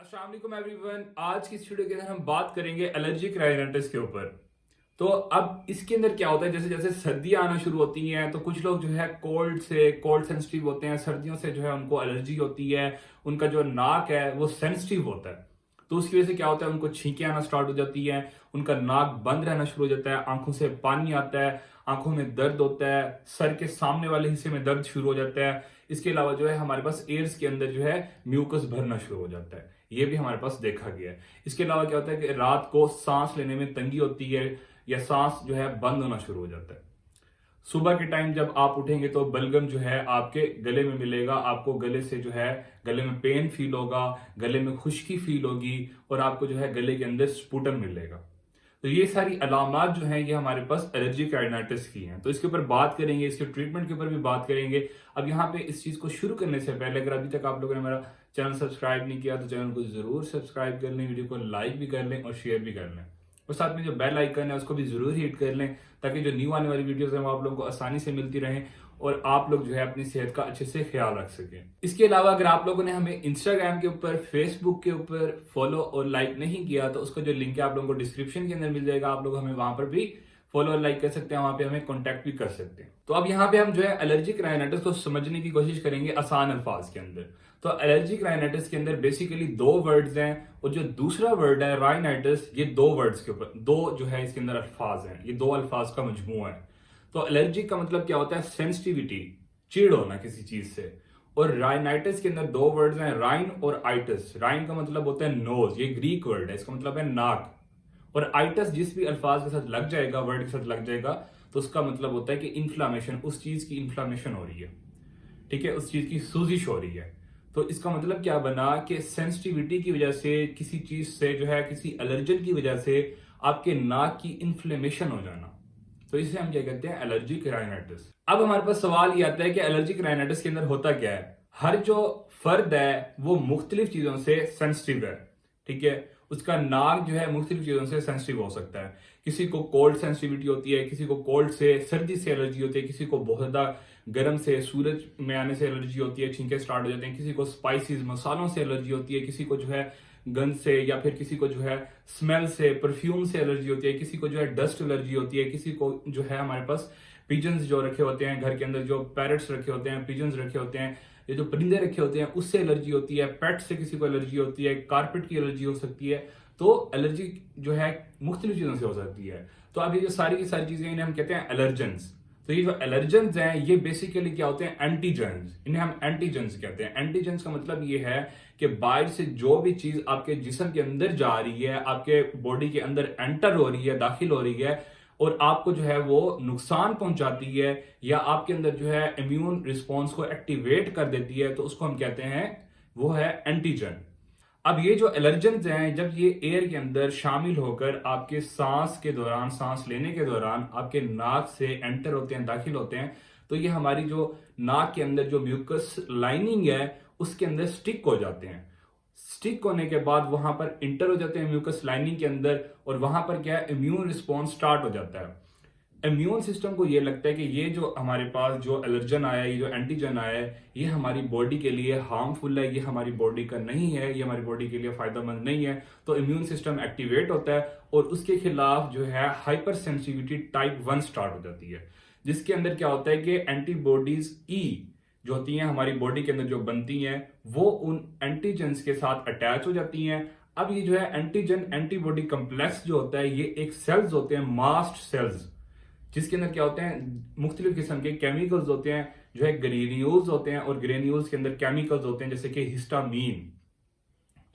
अस्सलाम वालेकुम एवरीवन। आज की इस वीडियो के अंदर हम बात करेंगे एलर्जिक राइनाइटिस के ऊपर। तो अब इसके अंदर क्या होता है, जैसे जैसे सर्दियां आना शुरू होती हैं तो कुछ लोग जो है कोल्ड सेंसिटिव होते हैं। सर्दियों से जो है उनको एलर्जी होती है, उनका जो नाक है वो सेंसिटिव होता है। तो उसकी वजह से क्या होता है, उनको छींकें आना स्टार्ट हो जाती है, उनका नाक बंद रहना शुरू हो जाता है, आंखों से पानी आता है, आंखों में दर्द होता है, सर के सामने वाले हिस्से में दर्द शुरू हो जाता है। इसके अलावा जो है हमारे पास एयर्स के अंदर जो है म्यूकस भरना शुरू हो जाता है। ये भी हमारे पास देखा गया है। इसके अलावा क्या होता है कि रात को सांस लेने में तंगी होती है या सांस जो है बंद होना शुरू हो जाता है। सुबह के टाइम जब आप उठेंगे तो बलगम जो है आपके गले में मिलेगा, आपको गले से जो है गले में पेन फील होगा, गले में खुश्की फील होगी और आपको जो है गले के अंदर स्पुटम मिलेगा। तो ये सारी अलामात जो हैं ये हमारे पास एलर्जिक राइनाइटिस की हैं। तो इसके ऊपर बात करेंगे, इसके ट्रीटमेंट के ऊपर भी बात करेंगे। अब यहाँ पे इस चीज को शुरू करने से पहले अगर अभी तक आप लोगों ने मेरा चैनल सब्सक्राइब नहीं किया तो चैनल को जरूर सब्सक्राइब कर लें, वीडियो को लाइक भी कर लें और शेयर भी कर लें, और साथ में जो बेल आइकन है उसको भी जरूर हिट कर लें ताकि जो न्यू आने वाली वीडियोस हैं वो आप लोगों को आसानी से मिलती रहें और आप लोग जो है अपनी सेहत का अच्छे से ख्याल रख सकें। इसके अलावा अगर आप लोगों ने हमें इंस्टाग्राम के ऊपर, फेसबुक के ऊपर फॉलो और लाइक नहीं किया तो उसका जो लिंक है आप लोगों को डिस्क्रिप्शन के अंदर मिल जाएगा। आप लोग हमें वहां पर भी फॉलो और लाइक कर सकते हैं, वहां पे हमें कॉन्टेक्ट भी कर सकते हैं। तो अब यहाँ पे हम जो है एलर्जिक राइनाइटिस को समझने की कोशिश करेंगे आसान अल्फाज के अंदर। तो एलर्जिक राइनाइटिस के अंदर बेसिकली दो वर्ड्स हैं और जो दूसरा वर्ड है राइनाइटिस, ये दो वर्ड्स के ऊपर दो जो है इसके अंदर अल्फाज हैं, ये दो अल्फाज का मजमूआ है। तो एलर्जिक का मतलब क्या होता है, सेंसिटिविटी, चिड़ होना किसी चीज से। और राइनाइटिस के अंदर दो वर्ड्स हैं, राइन और आइटिस। राइन का मतलब होता है नोज, ये ग्रीक वर्ड है, इसका मतलब है नाक। और आइटस जिस भी अल्फाज के साथ लग जाएगा, वर्ड के साथ लग जाएगा, तो उसका मतलब होता है कि इन्फ्लामेशन, उस चीज की इन्फ्लामेशन हो रही है, ठीक है, उस चीज की सूजिश हो रही है। तो इसका मतलब क्या बना कि सेंसिटिविटी की वजह से, किसी चीज से जो है, किसी एलर्जन की वजह से आपके नाक की इन्फ्लेमेशन हो जाना, तो इसे हम क्या कहते हैं, एलर्जिक राइनाइटिस। अब हमारे पास सवाल ये आता है कि एलर्जिक राइनाइटिस के अंदर होता क्या है। हर जो फर्द है वो मुख्तलिफ चीजों से सेंसिटिव है, ठीक है। उसका नाक जो है मुख्तलिफ चीजों से सेंसिटिव हो सकता है। किसी को कोल्ड सेंसिटिविटी होती है, किसी को कोल्ड से, सर्दी से एलर्जी होती है, किसी को बहुत ज्यादा गर्म से, सूरज में आने से एलर्जी होती है, छींके स्टार्ट हो जाते हैं, किसी को स्पाइसेस, मसालों से एलर्जी होती है, किसी को जो है गंध से, या फिर किसी को जो है स्मेल से, परफ्यूम से एलर्जी होती है, किसी को जो है डस्ट एलर्जी होती है, किसी को जो है हमारे पास पिजन्स जो रखे होते हैं घर के अंदर, जो पैरट्स रखे होते हैं, पिजन्स रखे होते हैं, ये जो परिंदे रखे होते हैं उससे एलर्जी होती है, पेट से किसी को एलर्जी होती है, कारपेट की एलर्जी हो सकती है। तो एलर्जी जो है मुख्तलिफ चीजों से हो सकती है। तो अब ये जो सारी की सारी चीजें इन्हें हम कहते हैं एलर्जेंस। तो ये जो एलर्जेंस हैं ये बेसिकली क्या होते हैं, एंटीजेंस, इन्हें हम एंटीजेंस कहते हैं। एंटीजेंस का मतलब ये है कि बाहर से जो भी चीज आपके जिस्म के अंदर जा रही है, आपके बॉडी के अंदर एंटर हो रही है, दाखिल हो रही है और आपको जो है वो नुकसान पहुंचाती है या आपके अंदर जो है इम्यून रिस्पॉन्स को एक्टिवेट कर देती है, तो उसको हम कहते हैं, वो है एंटीजन। अब ये जो एलर्जेंस हैं जब ये एयर के अंदर शामिल होकर आपके सांस के दौरान, सांस लेने के दौरान आपके नाक से एंटर होते हैं, दाखिल होते हैं, तो ये हमारी जो नाक के अंदर जो म्यूकस लाइनिंग है उसके अंदर स्टिक हो जाते हैं। स्टिक होने के बाद वहां पर इंटर हो जाते हैं म्यूकस लाइनिंग के अंदर और वहां पर क्या है, इम्यून रिस्पॉन्स स्टार्ट हो जाता है। इम्यून सिस्टम को ये लगता है कि ये जो हमारे पास जो एलर्जन आया है, ये जो एंटीजन आया है, ये हमारी बॉडी के लिए हार्मफुल है, ये हमारी बॉडी का नहीं है, ये हमारी बॉडी के लिए फायदेमंद नहीं है। तो इम्यून सिस्टम एक्टिवेट होता है और उसके खिलाफ जो है हाइपर सेंसिटिविटी टाइप 1 स्टार्ट हो जाती है, जिसके अंदर क्या होता है कि एंटीबॉडीज ई जो होती हैं हमारी बॉडी के अंदर जो बनती हैं वो उन एंटीजेंस के साथ अटैच हो जाती हैं। अब ये जो है एंटीजन एंटीबॉडी कम्प्लेक्स जो होता है, ये एक सेल्स होते हैं, मास्ट सेल्स, जिसके अंदर क्या होते हैं, मुख्तलिफ किस्म के केमिकल्स होते हैं, जो है ग्रेन्यूल्स होते हैं और ग्रेन्यूल्स के अंदर केमिकल्स होते हैं जैसे कि हिस्टामीन।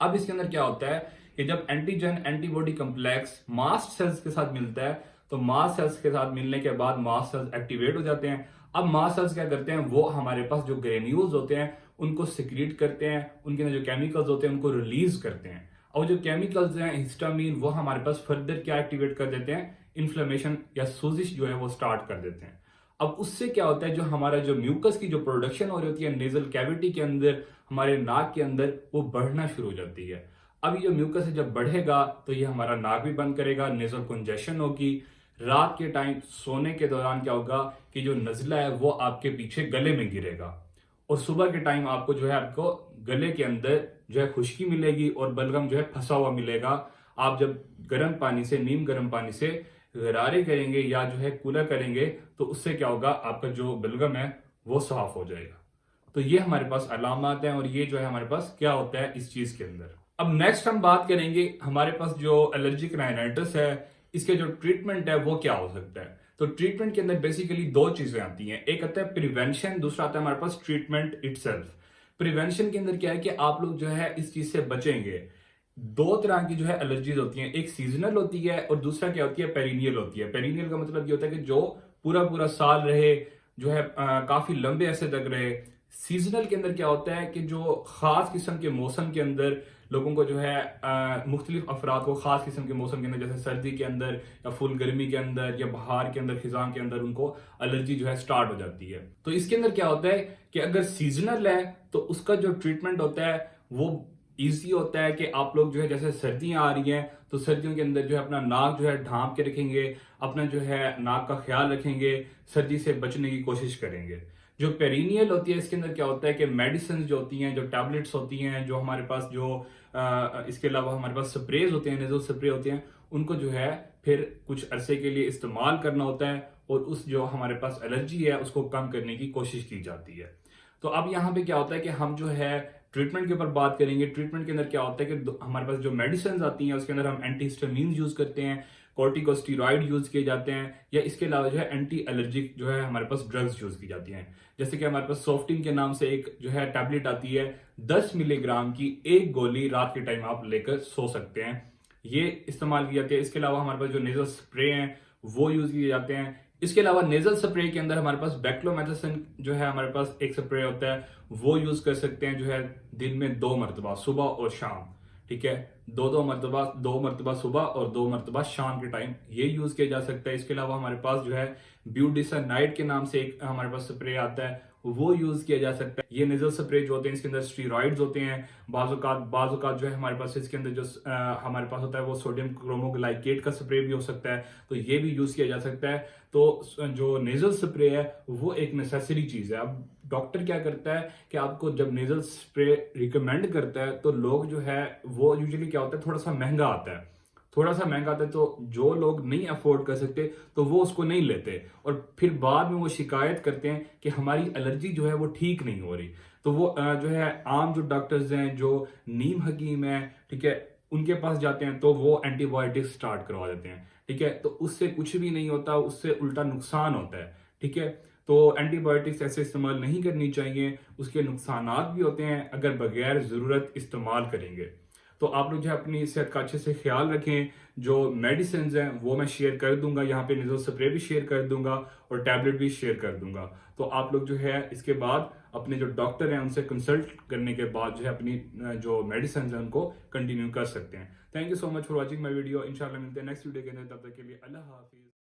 अब इसके अंदर क्या होता है कि जब antigen antibody complex mast cells के साथ मिलता है तो मास्ट सेल्स के साथ मिलने के बाद मास्ट सेल्स एक्टिवेट हो जाते हैं। अब मास्ट सेल्स क्या करते हैं, वो हमारे पास जो ग्रेन्यूल्स होते हैं उनको सिक्रीट करते हैं, उनके अंदर जो केमिकल्स होते हैं उनको रिलीज करते हैं, और जो केमिकल्स हैं हिस्टामीन वो हमारे पास फर्दर क्या एक्टिवेट कर देते हैं, इन्फ्लेमेशन या सोजिश जो है वो स्टार्ट कर देते हैं। अब उससे क्या होता है, जो हमारा जो म्यूकस की जो प्रोडक्शन हो रही होती है नेजल कैविटी के अंदर, हमारे नाक के अंदर, वो बढ़ना शुरू हो जाती है। अब ये जो म्यूकस है जब बढ़ेगा तो ये हमारा नाक भी बंद करेगा, नेजल कंजेशन होगी। रात के टाइम सोने के दौरान क्या होगा कि जो नजला है वो आपके पीछे गले में गिरेगा और सुबह के टाइम आपको जो है आपको गले के अंदर जो है खुश्की मिलेगी और बलगम जो है फंसा हुआ मिलेगा। आप जब गर्म पानी से, नीम गर्म पानी से गरारे करेंगे या जो है कूला करेंगे तो उससे क्या होगा, आपका जो बलगम है वो साफ हो जाएगा। तो ये हमारे पास अलामत हैं और ये जो है हमारे पास क्या होता है इस चीज के अंदर। अब नेक्स्ट हम बात करेंगे हमारे पास जो एलर्जिक राइनाइटिस है, इसके जो ट्रीटमेंट है वो क्या हो सकता है। तो ट्रीटमेंट के अंदर बेसिकली दो चीजें आती हैं, एक आता है प्रिवेंशन, दूसरा आता है हमारे पास ट्रीटमेंट इटसेल्फ। प्रिवेंशन के अंदर क्या है कि आप लोग जो है इस चीज से बचेंगे। दो तरह की जो है एलर्जीज होती हैं, एक सीजनल होती है और दूसरा क्या होती है, पेरिनियल होती है। पेरिनियल का मतलब ये होता है कि जो पूरा पूरा साल रहे, जो है काफी लंबे अरसे तक रहे। सीजनल के अंदर क्या होता है कि जो खास किस्म के मौसम के अंदर लोगों को जो है मुख्तलिफ अफराद को खास किस्म के मौसम के अंदर, जैसे सर्दी के अंदर या फुल गर्मी के अंदर या बहार के अंदर, खिजां के अंदर उनको एलर्जी जो है स्टार्ट हो जाती है। तो इसके अंदर क्या होता है कि अगर सीजनल है तो उसका जो ट्रीटमेंट होता है वो इजी होता है कि आप लोग जो है, जैसे सर्दियां आ रही हैं तो सर्दियों के अंदर जो है अपना नाक जो है ढांप के रखेंगे, अपना जो है नाक का ख्याल रखेंगे, सर्दी से बचने की कोशिश करेंगे। जो पेरिनियल होती है इसके अंदर क्या होता है कि मेडिसिन जो होती हैं, जो टैबलेट्स होती हैं, जो हमारे पास जो इसके अलावा हमारे पास स्प्रेज होते हैं, नेजल स्प्रे होते हैं, उनको जो है फिर कुछ अरसे के लिए इस्तेमाल करना होता है और उस जो हमारे पास एलर्जी है उसको कम करने की कोशिश की जाती है। तो अब यहाँ पे क्या होता है कि हम जो है ट्रीटमेंट के ऊपर बात करेंगे। ट्रीटमेंट के अंदर क्या होता है कि हमारे पास जो मेडिसिन आती हैं उसके अंदर हम एंटीहिस्टामिन यूज करते हैं, कॉर्टिकोस्टेरॉइड यूज किए जाते हैं, या इसके अलावा जो है एंटी एलर्जिक जो है हमारे पास ड्रग्स यूज की जाती हैं। जैसे कि हमारे पास सॉफ्टिन के नाम से एक जो है टैबलेट आती है, 10 मिलीग्राम की एक गोली रात के टाइम आप लेकर सो सकते हैं, ये इस्तेमाल की जाती है। इसके अलावा हमारे पास जो नेजल स्प्रे हैं वो यूज किए जाते हैं। इसके अलावा नेजल स्प्रे के अंदर हमारे पास बैक्लोमेथासिन जो है हमारे पास एक स्प्रे होता है, वो यूज कर सकते हैं जो है दिन में 2 मरतबा, सुबह और शाम। ठीक है, दो मरतबा सुबह और 2 मरतबा शाम के टाइम ये यूज किया जा सकता है। इसके अलावा हमारे पास जो है ब्यूडिसनाइड के नाम से एक हमारे पास स्प्रे आता है, वो यूज किया जा सकता है। ये नेजल स्प्रे जो होते हैं इसके अंदर स्टीरॉइड्स होते हैं, बाजुकात जो है हमारे पास इसके अंदर जो हमारे पास होता है वो सोडियम क्रोमोग्लाइकेट का स्प्रे भी हो सकता है, तो ये भी यूज किया जा सकता है। तो जो नेजल स्प्रे है वो एक नेसेसरी चीज है। अब डॉक्टर क्या करता है कि आपको जब नेजल स्प्रे रिकमेंड करता है तो लोग जो है वो यूजुअली क्या होता है, थोड़ा सा महंगा आता है, तो जो लोग नहीं अफोर्ड कर सकते तो वो उसको नहीं लेते और फिर बाद में वो शिकायत करते हैं कि हमारी एलर्जी जो है वो ठीक नहीं हो रही। तो वो जो है आम जो डॉक्टर्स हैं, जो नीम हकीम है, ठीक है, उनके पास जाते हैं तो वो एंटीबायोटिक स्टार्ट करवा देते हैं। ठीक है, तो उससे कुछ भी नहीं होता, उससे उल्टा नुकसान होता है। ठीक है, तो एंटीबायोटिक्स ऐसे इस्तेमाल नहीं करनी चाहिए, उसके नुकसानात भी होते हैं अगर बगैर जरूरत इस्तेमाल करेंगे। तो आप लोग जो है अपनी सेहत का अच्छे से ख्याल रखें। जो मेडिसिन हैं वो मैं शेयर कर दूंगा, यहाँ पे नेजल स्प्रे भी शेयर कर दूंगा और टैबलेट भी शेयर कर दूंगा। तो आप लोग जो है इसके बाद अपने जो डॉक्टर हैं उनसे कंसल्ट करने के बाद जो है अपनी जो मेडिसिन है उनको कंटिन्यू कर सकते हैं। Thank you so much for watching my video. इंशाल्लाह मिलते हैं नेक्स्ट वीडियो के अंदर, तब तक के लिए अल्लाह हाफिज।